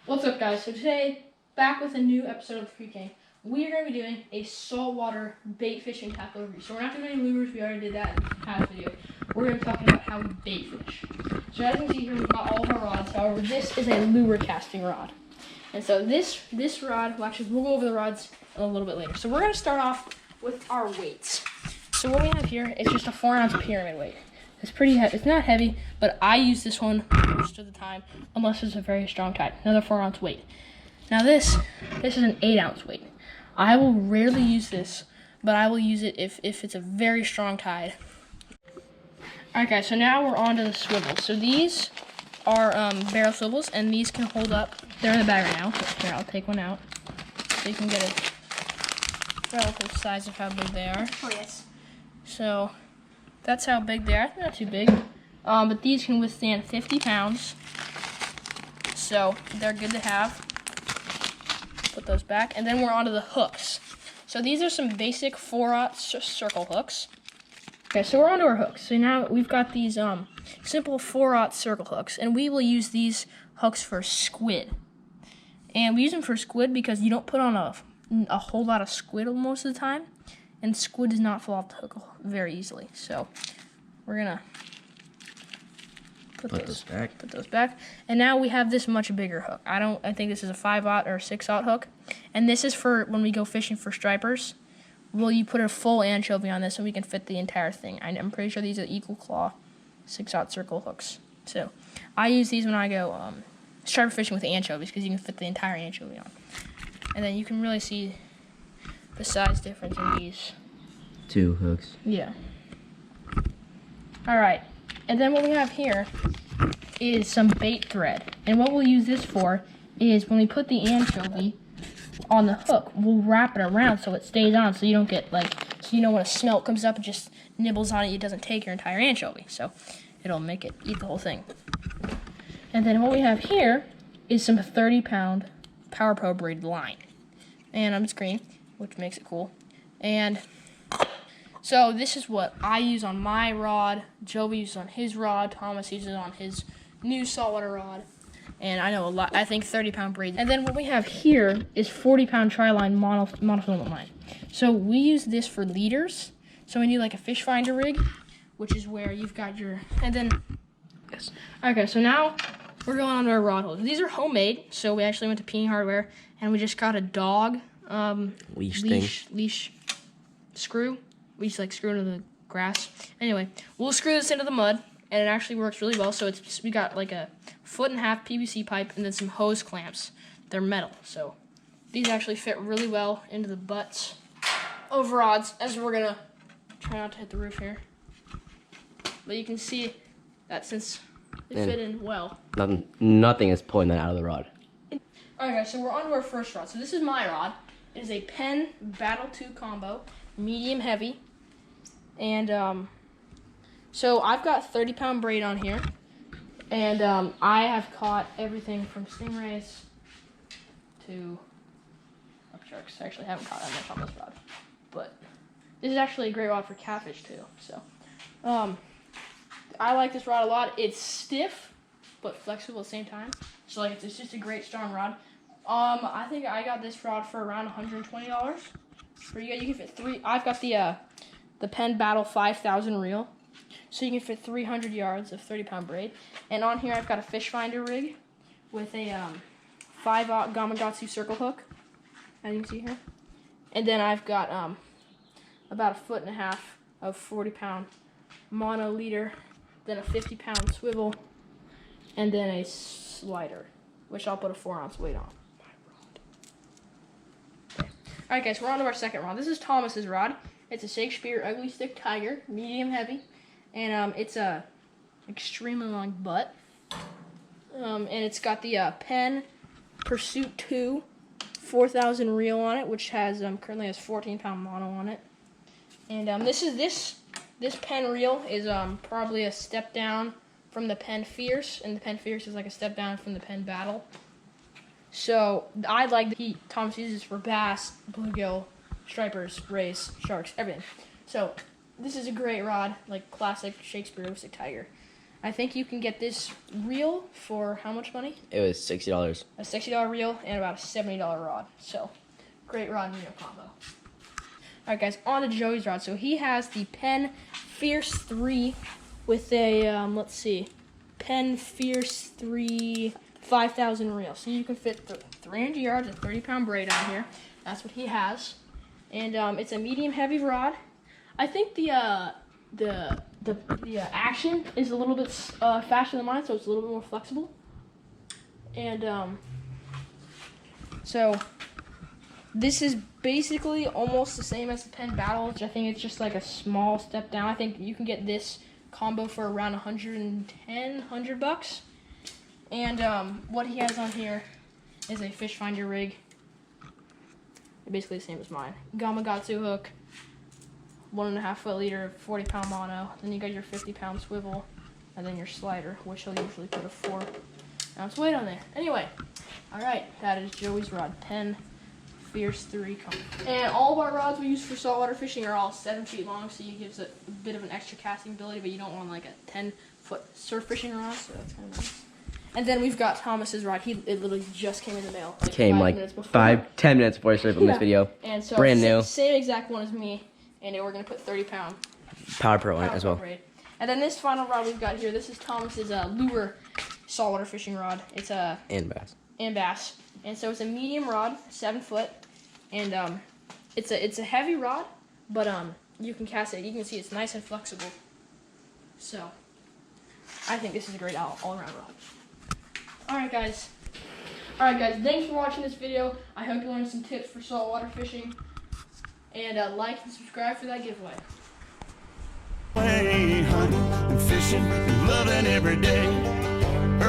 What's up, guys? So today, back with a new episode of the Creek King. We are going to be doing a saltwater bait fishing tackle review. So we're not doing any lures. We already did that in the past video. We're going to be talking about how we bait fish. So as you can see here, we've got all of our rods. However, this is a lure casting rod. And so this rod, we'll go over the rods a little bit later. So we're going to start off with our weights. So what we have here is just a 4-ounce pyramid weight. It's pretty heavy. It's not heavy, but I use this one most of the time, unless it's a very strong tide. Another 4-ounce weight. Now this is an 8-ounce weight. I will rarely use this, but I will use it if it's a very strong tide. Alright guys, so now we're on to the swivels. So these are barrel swivels, and these can hold up. They're in the bag right now. Here, I'll take one out so you can get a relative size of how big they are. Oh yes. So that's how big they are. Not too big. But these can withstand 50 pounds. So they're good to have. Put those back. And then we're on to the hooks. So these are some basic 4-aught circle hooks. Okay, so we're on to our hooks. So now we've got these simple 4-aught circle hooks. And we will use these hooks for squid. And we use them for squid because you don't put on a whole lot of squid most of the time. And squid does not fall off the hook very easily. So we're gonna put those back. And now we have this much bigger hook. I think this is a 5-aught or 6-aught hook. And this is for when we go fishing for stripers. You put a full anchovy on this so we can fit the entire thing. I'm pretty sure these are equal claw 6-aught circle hooks. So I use these when I go striper fishing with anchovies because you can fit the entire anchovy on. And then you can really see the size difference in these two hooks. Yeah. Alright. And then what we have here is some bait thread. And what we'll use this for is when we put the anchovy on the hook, we'll wrap it around so it stays on so you don't get when a smelt comes up, it just nibbles on it, it doesn't take your entire anchovy. So it'll make it eat the whole thing. And then what we have here is some 30-pound Power Pro braided line. And it's green, which makes it cool. And so this is what I use on my rod, Joey uses on his rod, Thomas uses on his new saltwater rod. And I know a lot, I think 30-pound braid. And then what we have here is 40-pound tri-line monofilament line. So we use this for leaders. So we need like a fish finder rig, which is where you've got your, and then, yes. Okay, so now we're going on to our rod holders. These are homemade, so we actually went to P Hardware, and we just got a dog leash screw. We just screw into the grass. Anyway, we'll screw this into the mud, and it actually works really well. So we got like a 1.5-foot PVC pipe and then some hose clamps. They're metal, so these actually fit really well into the butts of rods. As we're gonna try not to hit the roof here, but you can see that since it fit in well. Nothing is pulling that out of the rod. Alright guys, so we're on to our first rod. So this is my rod. It is a Penn Battle 2 combo, medium heavy. And so I've got 30-pound braid on here. And I have caught everything from stingrays to sharks. I actually haven't caught that much on this rod. But this is actually a great rod for catfish too. So I like this rod a lot. It's stiff but flexible at the same time. So it's just a great strong rod. I think I got this rod for around $120. For you can fit 3. I've got the Penn Battle 5000 reel, so you can fit 300 yards of 30-pound braid. And on here I've got a fish finder rig with a 5-aught Gamakatsu circle hook, as you can see here. And then I've got about 1.5 feet of 40-pound mono leader, then a 50-pound swivel, and then a slider, which I'll put a 4-ounce weight on. Alright guys, we're on to our second rod. This is Thomas's rod. It's a Shakespeare Ugly Stick Tiger, medium heavy, and it's a extremely long butt. And it's got the Penn Pursuit 2 4000 reel on it, which has currently has 14-pound mono on it. And this Penn reel is probably a step down from the Penn Fierce, and the Penn Fierce is like a step down from the Penn Battle. So I like Thomas uses for bass, bluegill, stripers, rays, sharks, everything. So this is a great rod, like classic Shakespeare Ugly Stick Tiger. I think you can get this reel for how much money? It was $60. A $60 reel and about a $70 rod. So, great rod and reel combo. Alright guys, on to Joey's rod. So he has the Penn Fierce 3 with a, let's see, Penn Fierce 3 5,000 reel. So you can fit 300 yards and 30-pound braid on here. That's what he has. And it's a medium heavy rod. I think the action is a little bit faster than mine, so it's a little bit more flexible. And so this is basically almost the same as the Penn Battle, which I think it's just like a small step down. I think you can get this combo for around $110 And what he has on here is a fish finder rig. Basically the same as mine. Gamakatsu hook, 1.5 foot leader, 40-pound mono. Then you got your 50-pound swivel, and then your slider, which he'll usually put a 4-ounce weight on there. Anyway, all right, that is Joey's rod, Penn Fierce 3 combo. And all of our rods we use for saltwater fishing are all 7 feet long, so it gives it a bit of an extra casting ability, but you don't want like a 10-foot surf fishing rod, so that's kind of nice. And then we've got Thomas's rod. It literally just came in the mail. Like Came 5 like minutes before. 10 minutes before I started filming this video. And so brand new. Same exact one as me. And we're gonna put 30-pound Power Pro on it as well. braid. And then this final rod we've got here. This is Thomas's lure saltwater fishing rod. It's a And bass. and bass. And so it's a medium rod, 7 foot, and it's a heavy rod, but you can cast it. You can see it's nice and flexible. So I think this is a great all-around rod. All right, guys. Thanks for watching this video. I hope you learned some tips for saltwater fishing. And like and subscribe for that giveaway. Hunting and fishing and loving every day.